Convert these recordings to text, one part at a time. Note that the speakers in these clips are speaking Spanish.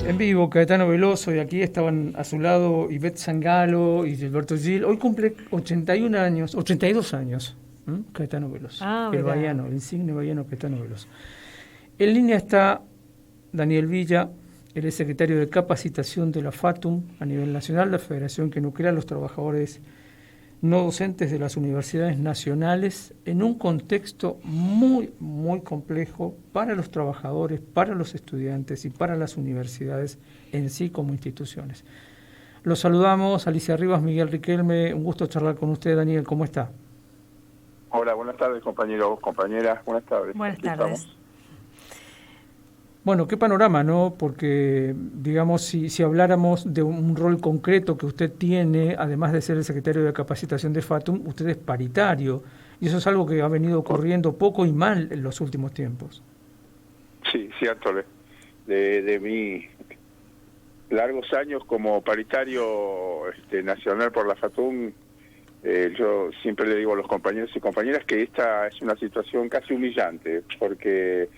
En vivo, Caetano Veloso, y aquí estaban a su lado Ivette Sangalo y Gilberto Gil. Hoy cumple 81 años, 82 años, Caetano Veloso. El baiano, el insigne baiano Caetano Veloso. En línea está Daniel Villa, él es secretario de capacitación de la FATUM a nivel nacional, la federación que nuclea a los trabajadores no docentes de las universidades nacionales en un contexto muy, muy complejo para los trabajadores, para los estudiantes y para las universidades en sí como instituciones. Los saludamos, Alicia Rivas, Miguel Riquelme, un gusto charlar con usted, Daniel, ¿cómo está? Hola, buenas tardes, compañeros, compañeras, buenas tardes. Buenas tardes. Bueno, qué panorama, ¿no? Porque, digamos, si habláramos de un rol concreto que usted tiene, además de ser el secretario de capacitación de FATUM, usted es paritario, y eso es algo que ha venido ocurriendo poco y mal en los últimos tiempos. Sí, cierto. De mis largos años como paritario nacional por la FATUM, yo siempre le digo a los compañeros y compañeras que esta es una situación casi humillante, porque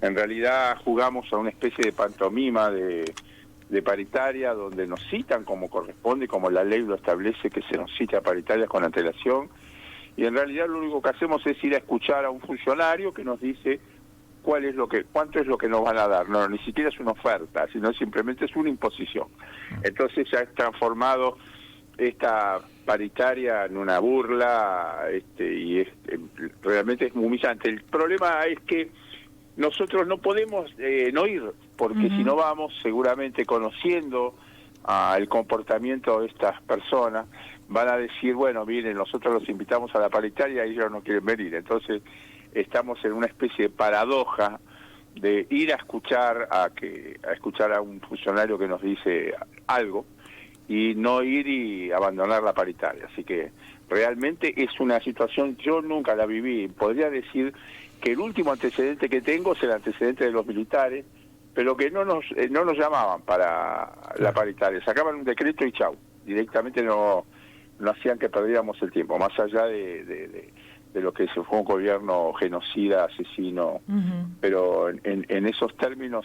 en realidad jugamos a una especie de pantomima de paritaria, donde nos citan como corresponde, como la ley lo establece, que se nos cita a paritarias con antelación, y en realidad lo único que hacemos es ir a escuchar a un funcionario que nos dice cuánto es lo que nos van a dar. No, ni siquiera es una oferta, sino simplemente es una imposición. Entonces se ha transformado esta paritaria en una burla, y realmente es muy humillante. El problema es que nosotros no podemos no ir, porque si no vamos, seguramente conociendo el comportamiento de estas personas, van a decir, bueno, miren, nosotros los invitamos a la paritaria y ellos no quieren venir. Entonces estamos en una especie de paradoja de ir a escuchar a un funcionario que nos dice algo y no ir y abandonar la paritaria. Así que realmente es una situación, yo nunca la viví. Podría decir que el último antecedente que tengo es el antecedente de los militares, pero que no nos llamaban para la paritaria, sacaban un decreto y chau, directamente no hacían que perdiéramos el tiempo, más allá de lo que se fue un gobierno genocida, asesino, pero en esos términos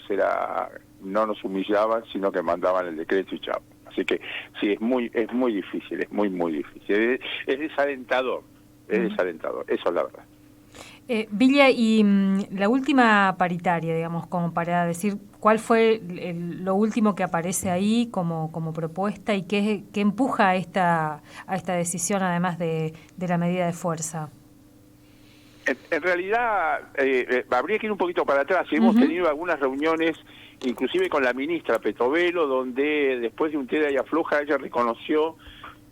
no nos humillaban, sino que mandaban el decreto y chau. Así que sí, es muy difícil, es muy difícil, es desalentador, desalentador, eso es la verdad. Villa, y la última paritaria, digamos, como para decir cuál fue lo último que aparece ahí como propuesta y qué empuja a esta decisión, además de la medida de fuerza. En realidad, habría que ir un poquito para atrás. Hemos tenido algunas reuniones, inclusive con la ministra Petovelo, donde después de un tira y afloja ella reconoció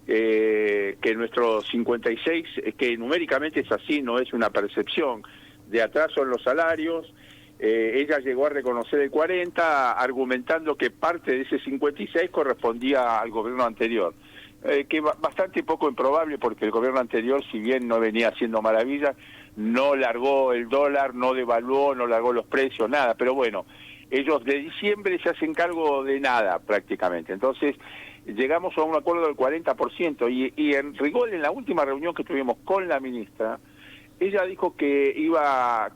que nuestro 56, que numéricamente es así, no es una percepción de atraso en los salarios, ella llegó a reconocer el 40, argumentando que parte de ese 56 correspondía al gobierno anterior, que bastante poco improbable, porque el gobierno anterior, si bien no venía haciendo maravillas, no largó el dólar, no devaluó, no largó los precios, nada, pero bueno, ellos de diciembre se hacen cargo de nada prácticamente. Entonces llegamos a un acuerdo del 40%, y en rigor, en la última reunión que tuvimos con la ministra, ella dijo que iba a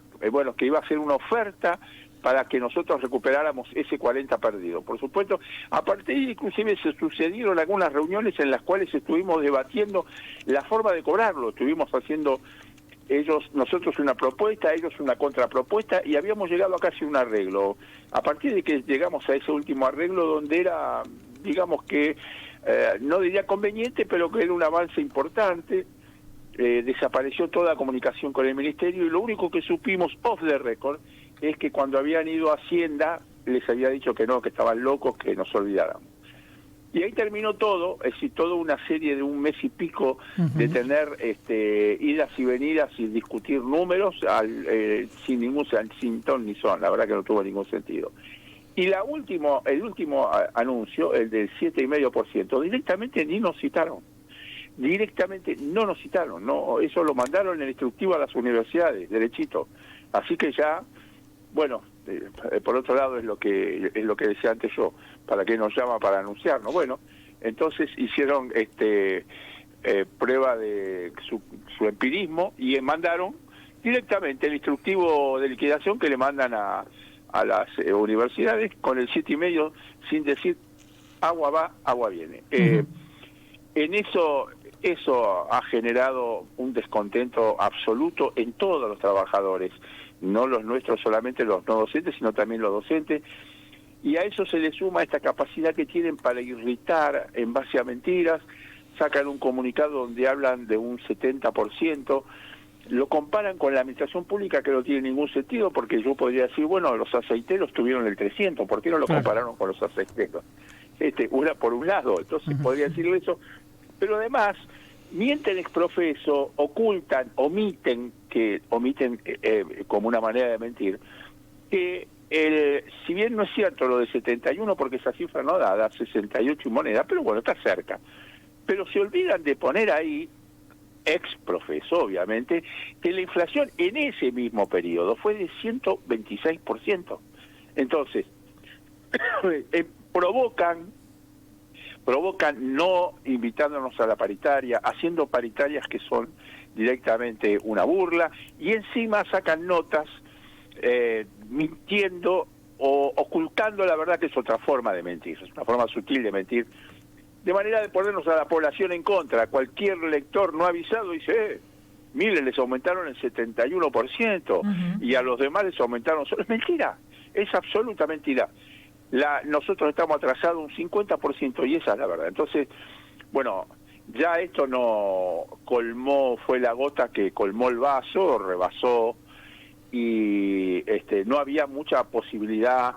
hacer una oferta para que nosotros recuperáramos ese 40 perdido. Por supuesto, a partir de inclusive se sucedieron algunas reuniones en las cuales estuvimos debatiendo la forma de cobrarlo. Estuvimos haciendo nosotros una propuesta, ellos una contrapropuesta, y habíamos llegado a casi un arreglo. A partir de que llegamos a ese último arreglo, donde era, digamos que, no diría conveniente, pero que era un avance importante, desapareció toda comunicación con el ministerio, y lo único que supimos off the record es que cuando habían ido a Hacienda les había dicho que no, que estaban locos, que nos olvidáramos. Y ahí terminó todo, es decir, toda una serie de un mes y pico de tener idas y venidas y discutir números sin ton ni son, la verdad que no tuvo ningún sentido. Y el último anuncio, el del 7,5%, directamente ni nos citaron. Directamente no nos citaron, no, eso lo mandaron en instructivo a las universidades, derechito. Así que ya, bueno, por otro lado es lo que decía antes yo, ¿para qué nos llama para anunciarnos? Bueno, entonces hicieron prueba de su empirismo y mandaron directamente el instructivo de liquidación que le mandan a a las universidades con el 7,5 sin decir agua va, agua viene. En eso ha generado un descontento absoluto en todos los trabajadores, no los nuestros solamente, los no docentes, sino también los docentes, y a eso se le suma esta capacidad que tienen para irritar en base a mentiras. Sacan un comunicado donde hablan de un 70%, lo comparan con la administración pública, que no tiene ningún sentido, porque yo podría decir, bueno, los aceiteros tuvieron el 300, ¿por qué no lo compararon con los aceiteros? Por un lado, entonces podría decirlo eso, pero además mienten exprofeso, omiten como una manera de mentir, que si bien no es cierto lo de 71, porque esa cifra no da 68 y moneda, pero bueno, está cerca. Pero se olvidan de poner ahí, exprofeso obviamente, que la inflación en ese mismo periodo fue de 126%. Entonces, provocan no invitándonos a la paritaria, haciendo paritarias que son directamente una burla, y encima sacan notas mintiendo o ocultando la verdad, que es otra forma de mentir, es una forma sutil de mentir, de manera de ponernos a la población en contra. Cualquier lector no avisado dice, mire, les aumentaron el 71%, y a los demás les aumentaron solo. Es mentira, es absoluta mentira. Nosotros estamos atrasados un 50%, y esa es la verdad. Entonces, bueno, ya esto fue la gota que colmó el vaso, rebasó, y no había mucha posibilidad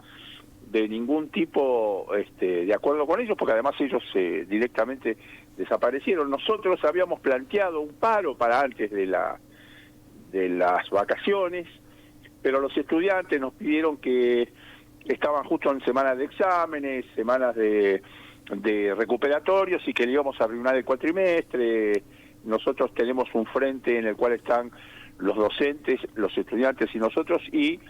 de ningún tipo de acuerdo con ellos, porque además ellos directamente desaparecieron. Nosotros habíamos planteado un paro para antes de las vacaciones, pero los estudiantes nos pidieron que estaban justo en semanas de exámenes, semanas de recuperatorios, y que le íbamos a arruinar el cuatrimestre. Nosotros tenemos un frente en el cual están los docentes, los estudiantes y nosotros, y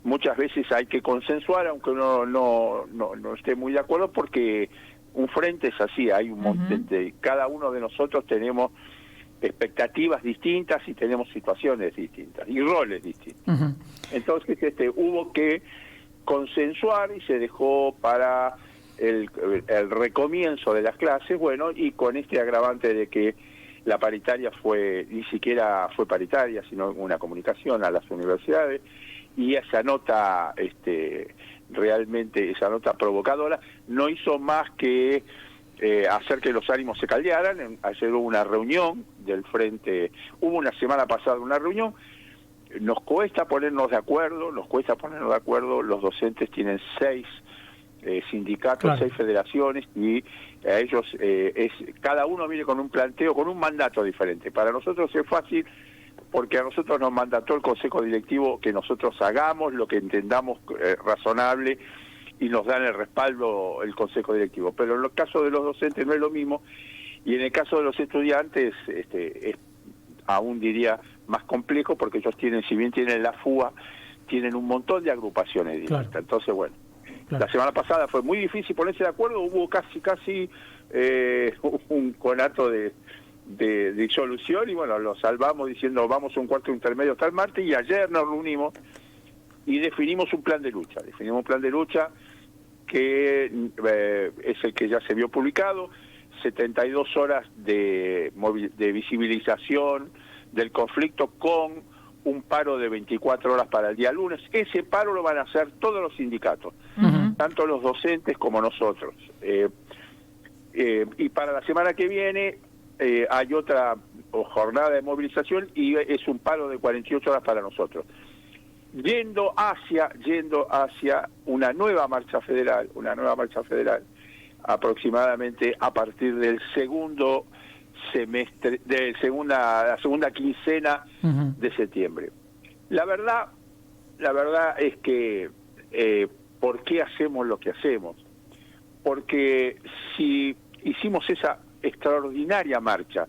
muchas veces hay que consensuar, aunque uno no esté muy de acuerdo, porque un frente es así, hay un montón de, cada uno de nosotros tenemos expectativas distintas y tenemos situaciones distintas y roles distintos. Entonces hubo que consensuar y se dejó para el recomienzo de las clases, bueno, y con este agravante de que la paritaria ni siquiera fue paritaria, sino una comunicación a las universidades, y esa nota, realmente esa nota provocadora, no hizo más que hacer que los ánimos se caldearan. Ayer hubo una reunión del frente, hubo una semana pasada una reunión, nos cuesta ponernos de acuerdo, los docentes tienen 6 sindicatos, 6 federaciones, y a ellos cada uno viene con un planteo, con un mandato diferente. Para nosotros es fácil, porque a nosotros nos mandató el Consejo Directivo que nosotros hagamos lo que entendamos razonable, y nos dan el respaldo el Consejo Directivo. Pero en el caso de los docentes no es lo mismo, y en el caso de los estudiantes es aún diría más complejo, porque ellos si bien tienen la FUA, tienen un montón de agrupaciones distintas. Entonces, bueno, la semana pasada fue muy difícil ponerse de acuerdo, hubo casi un conato de disolución, y bueno, lo salvamos diciendo vamos a un cuarto intermedio hasta el martes, y ayer nos reunimos y definimos un plan de lucha. Que es el que ya se vio publicado, 72 horas de visibilización del conflicto, con un paro de 24 horas para el día lunes. Ese paro lo van a hacer todos los sindicatos, tanto los docentes como nosotros. Y para la semana que viene hay otra jornada de movilización, y es un paro de 48 horas para nosotros, yendo hacia una nueva marcha federal, aproximadamente a partir del segundo semestre, la segunda quincena de septiembre. La verdad es que ¿por qué hacemos lo que hacemos? Porque si hicimos esa extraordinaria marcha,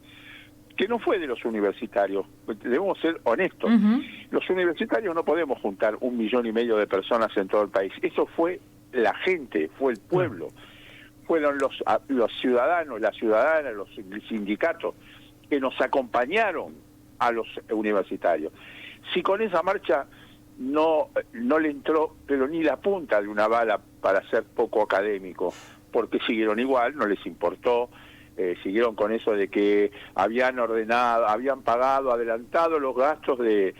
que no fue de los universitarios, debemos ser honestos, los universitarios no podemos juntar 1,5 millones de personas en todo el país. Eso fue la gente, fue el pueblo, fueron los ciudadanos, las ciudadanas, los sindicatos que nos acompañaron a los universitarios. Si con esa marcha no le entró, pero ni la punta de una bala para ser poco académico, porque siguieron igual, no les importó, siguieron con eso de que habían pagado, adelantado los gastos de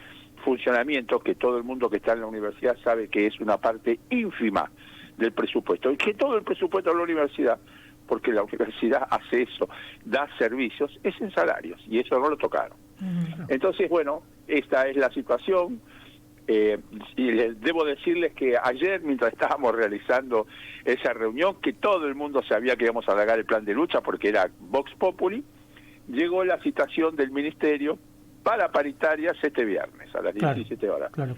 funcionamiento, que todo el mundo que está en la universidad sabe que es una parte ínfima del presupuesto, y que todo el presupuesto de la universidad, porque la universidad hace eso, da servicios, es en salarios, y eso no lo tocaron. Entonces, bueno, esta es la situación. Y debo decirles que ayer, mientras estábamos realizando esa reunión, que todo el mundo sabía que íbamos a alargar el plan de lucha porque era Vox Populi, llegó la citación del Ministerio para paritarias este viernes a las 17 horas. Claro.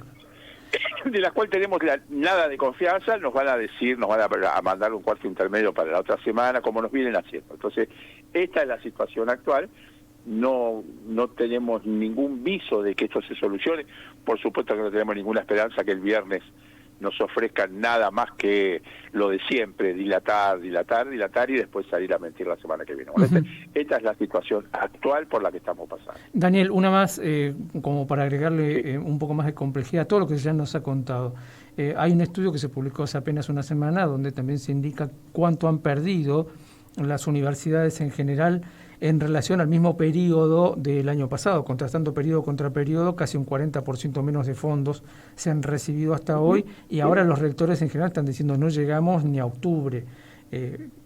De la cual tenemos nada de confianza, nos van a mandar un cuarto intermedio para la otra semana, como nos vienen haciendo. Entonces, esta es la situación actual. No tenemos ningún viso de que esto se solucione. Por supuesto que no tenemos ninguna esperanza que el viernes nos ofrezcan nada más que lo de siempre, dilatar y después salir a mentir la semana que viene. Bueno, esta es la situación actual por la que estamos pasando. Daniel, una más, como para agregarle un poco más de complejidad a todo lo que ya nos ha contado. Hay un estudio que se publicó hace apenas una semana donde también se indica cuánto han perdido las universidades en general en relación al mismo periodo del año pasado, contrastando periodo contra periodo, casi un 40% menos de fondos se han recibido hasta hoy, y ahora los rectores en general están diciendo no llegamos ni a octubre.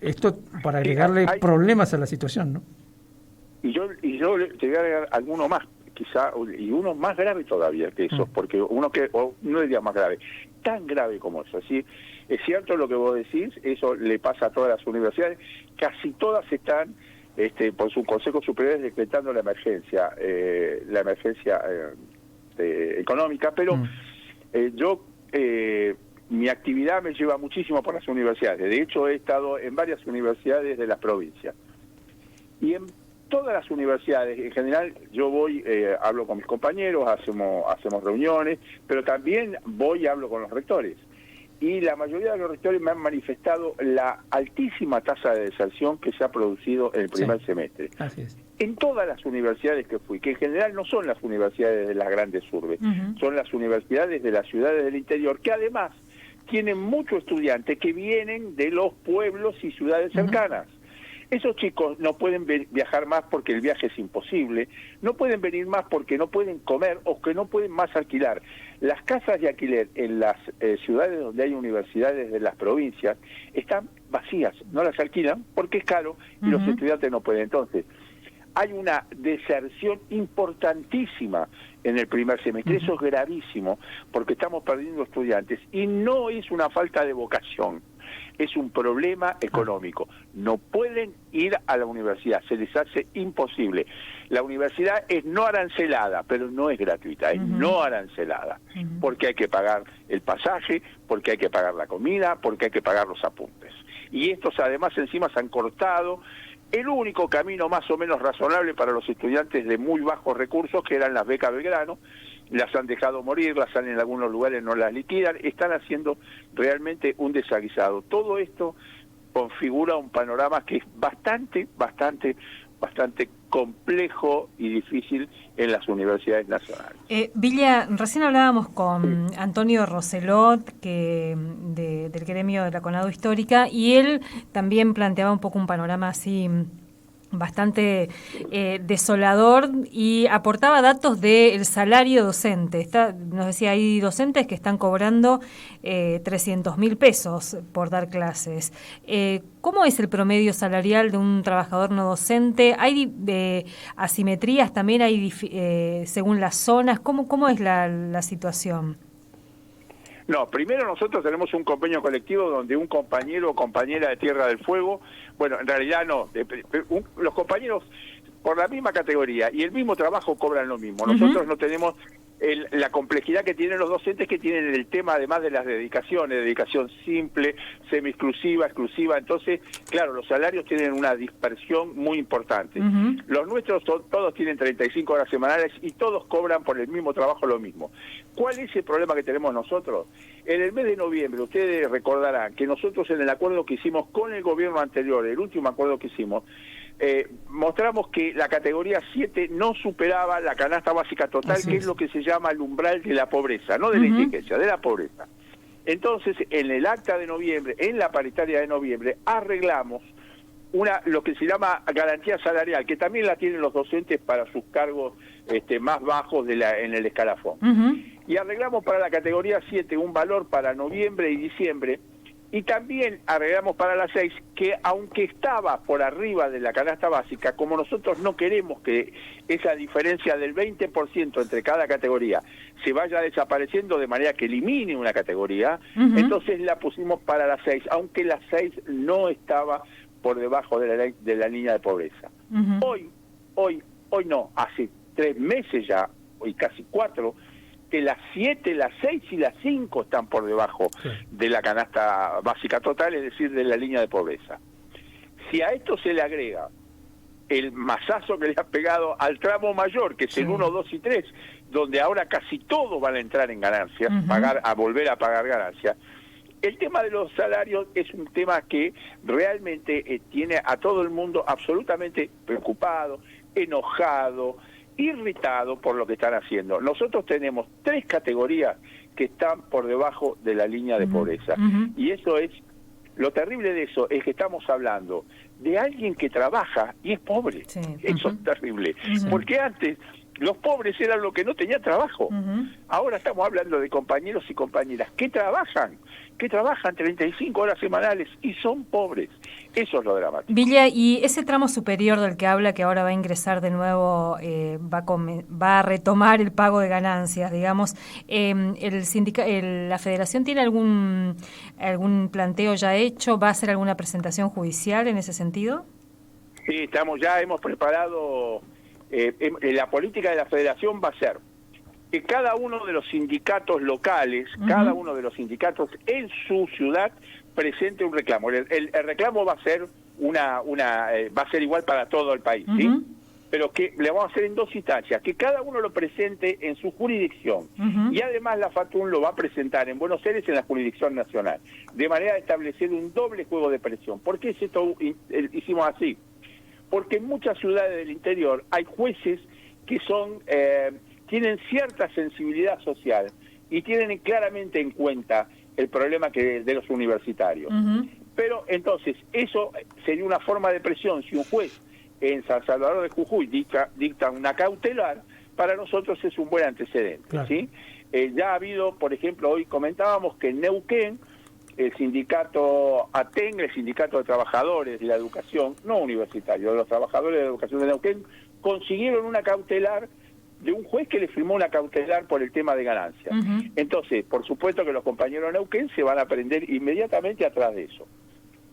Esto para agregarle problemas a la situación, ¿no? Y yo te voy a agregar alguno más, quizá, y uno más grave todavía que eso, porque no diría más grave, tan grave como eso. Así, es cierto lo que vos decís, eso le pasa a todas las universidades, casi todas están por sus consejos superiores decretando la emergencia económica, pero mi actividad me lleva muchísimo por las universidades. De hecho, he estado en varias universidades de las provincias. Y en todas las universidades, en general, yo voy, hablo con mis compañeros, hacemos reuniones, pero también voy y hablo con los rectores. Y la mayoría de los rectores me han manifestado la altísima tasa de deserción que se ha producido en el primer semestre. Así es. En todas las universidades que fui, que en general no son las universidades de las grandes urbes, son las universidades de las ciudades del interior, que además tienen muchos estudiantes que vienen de los pueblos y ciudades cercanas. Esos chicos no pueden viajar más porque el viaje es imposible, no pueden venir más porque no pueden comer o que no pueden más alquilar. Las casas de alquiler en las ciudades donde hay universidades de las provincias están vacías, no las alquilan porque es caro y los estudiantes no pueden. Entonces, hay una deserción importantísima en el primer semestre. Eso es gravísimo porque estamos perdiendo estudiantes y no es una falta de vocación. Es un problema económico. No pueden ir a la universidad, se les hace imposible. La universidad es no arancelada, pero no es gratuita, es no arancelada, porque hay que pagar el pasaje, porque hay que pagar la comida, porque hay que pagar los apuntes. Y estos además encima se han cortado el único camino más o menos razonable para los estudiantes de muy bajos recursos, que eran las becas Belgrano. Las han dejado morir, las han en algunos lugares no las liquidan, están haciendo realmente un desaguisado. Todo esto configura un panorama que es bastante complejo y difícil en las universidades nacionales. Villa, recién hablábamos con Antonio Roselot, del gremio de la CONADU Histórica, y él también planteaba un poco un panorama así bastante desolador, y aportaba datos del salario docente. Nos decía, hay docentes que están cobrando 300.000 pesos por dar clases. ¿Cómo es el promedio salarial de un trabajador no docente? ¿Hay asimetrías también hay según las zonas? ¿Cómo es la situación? No, primero nosotros tenemos un convenio colectivo donde un compañero o compañera de Tierra del Fuego, bueno, en realidad no, los compañeros por la misma categoría y el mismo trabajo cobran lo mismo. Nosotros no tenemos la complejidad que tienen los docentes, que tienen el tema además de las dedicación simple, semi-exclusiva, exclusiva. Entonces, claro, los salarios tienen una dispersión muy importante. Los nuestros todos tienen 35 horas semanales y todos cobran por el mismo trabajo lo mismo. ¿Cuál es el problema que tenemos nosotros? En el mes de noviembre, ustedes recordarán que nosotros en el acuerdo que hicimos con el gobierno anterior, el último acuerdo que hicimos, mostramos que la categoría 7 no superaba la canasta básica total, que es lo que se llama el umbral de la pobreza, no de la indigencia, de la pobreza. Entonces, en el acta de noviembre, en la paritaria de noviembre, arreglamos lo que se llama garantía salarial, que también la tienen los docentes para sus cargos más bajos en el escalafón. Y arreglamos para la categoría 7 un valor para noviembre y diciembre, y también arreglamos para la 6 que, aunque estaba por arriba de la canasta básica, como nosotros no queremos que esa diferencia del 20% entre cada categoría se vaya desapareciendo de manera que elimine una categoría, entonces la pusimos para la 6, aunque la 6 no estaba por debajo de la línea de pobreza. Hoy no, hace 3 meses ya, hoy casi 4, que las 7, las 6 y las 5 están por debajo de la canasta básica total, es decir, de la línea de pobreza. Si a esto se le agrega el mazazo que le ha pegado al tramo mayor, que es el 1, 2 y 3, donde ahora casi todos van a entrar en ganancias, volver a pagar ganancias, el tema de los salarios es un tema que realmente tiene a todo el mundo absolutamente preocupado, enojado, irritado por lo que están haciendo. Nosotros tenemos 3 categorías que están por debajo de la línea de pobreza. Y eso es, lo terrible de eso es que estamos hablando de alguien que trabaja y es pobre. Eso es terrible. Porque antes los pobres eran los que no tenían trabajo. Ahora estamos hablando de compañeros y compañeras que trabajan 35 horas semanales y son pobres. Eso es lo dramático. Villa, y ese tramo superior del que habla, que ahora va a ingresar de nuevo, va a retomar el pago de ganancias, digamos, ¿la Federación tiene algún planteo ya hecho? ¿Va a hacer alguna presentación judicial en ese sentido? Sí, hemos preparado, la política de la Federación va a ser que cada uno de los sindicatos locales, cada uno de los sindicatos en su ciudad presente un reclamo. El reclamo va a ser va a ser igual para todo el país, ¿sí? Pero que le vamos a hacer en 2 instancias, que cada uno lo presente en su jurisdicción, y además la FATUN lo va a presentar en Buenos Aires en la jurisdicción nacional, de manera de establecer un doble juego de presión. ¿Por qué hicimos así? Porque en muchas ciudades del interior hay jueces que tienen cierta sensibilidad social y tienen claramente en cuenta el problema de los universitarios. Pero entonces, eso sería una forma de presión. Si un juez en San Salvador de Jujuy dicta una cautelar, para nosotros es un buen antecedente. Claro. ¿Sí? Ya ha habido, por ejemplo, hoy comentábamos que en Neuquén, el sindicato ATEN, el sindicato de trabajadores de la educación, no universitario, de los trabajadores de la educación de Neuquén, consiguieron una cautelar de un juez que le firmó una cautelar por el tema de ganancias. Entonces, por supuesto que los compañeros de Neuquén se van a prender inmediatamente atrás de eso.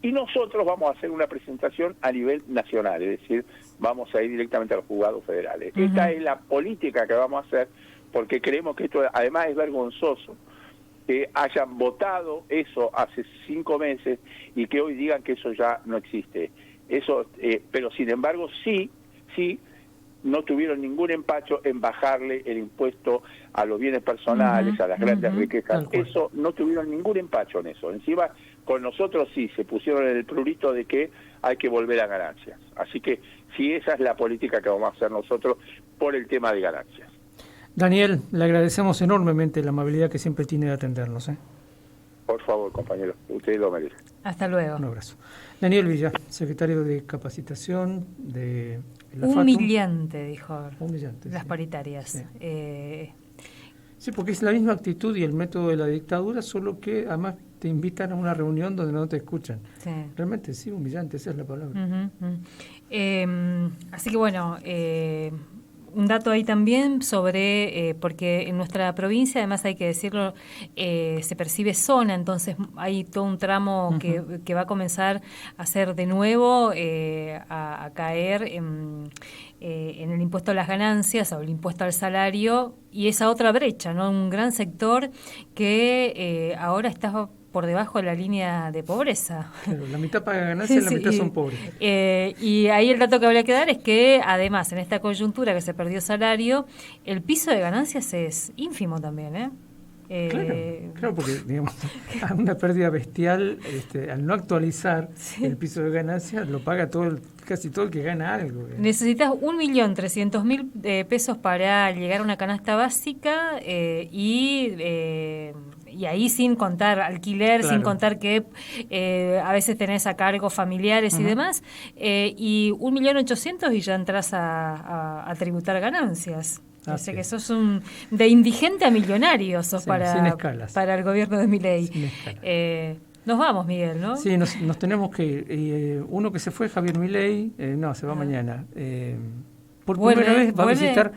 Y nosotros vamos a hacer una presentación a nivel nacional, es decir, vamos a ir directamente a los juzgados federales. Esta es la política que vamos a hacer, porque creemos que esto además es vergonzoso que hayan votado eso hace 5 meses y que hoy digan que eso ya no existe. Eso, pero sin embargo sí no tuvieron ningún empacho en bajarle el impuesto a los bienes personales, a las grandes riquezas. Eso, no tuvieron ningún empacho en eso. Encima, con nosotros sí, se pusieron en el prurito de que hay que volver a ganancias. Así que sí, esa es la política que vamos a hacer nosotros por el tema de ganancias. Daniel, le agradecemos enormemente la amabilidad que siempre tiene de atendernos. Por favor, compañeros, ustedes lo merecen. Hasta luego. Un abrazo. Daniel Villa, secretario de Capacitación de la Humillante, dijo. Humillante. Las paritarias. Sí. Sí, porque es la misma actitud y el método de la dictadura, solo que además te invitan a una reunión donde no te escuchan. Sí. Realmente sí, humillante, esa es la palabra. Así que bueno, un dato ahí también sobre, porque en nuestra provincia, además hay que decirlo, se percibe zona, entonces hay todo un tramo que va a comenzar a ser de nuevo, a caer en el impuesto a las ganancias o el impuesto al salario, y esa otra brecha, ¿no? Un gran sector que ahora está por debajo de la línea de pobreza. Claro, la mitad paga ganancias y la mitad son pobres. Y ahí el dato que habría que dar es que, además, en esta coyuntura que se perdió salario, el piso de ganancias es ínfimo también, Claro, porque digamos, una pérdida bestial, al no actualizar el piso de ganancias, lo paga casi todo el que gana algo. Necesitas 1.300.000 pesos para llegar a una canasta básica y ahí sin contar alquiler, sin contar que a veces tenés a cargo familiares y demás, y 1.800.000 y ya entras a tributar ganancias. Así que sos de indigente a millonario, sos sin escalas. Para el gobierno de Milei. Nos vamos, Miguel, ¿no? Sí, nos tenemos que ir. Uno que se fue, Javier Milei, se va mañana. Por primera vez va a visitar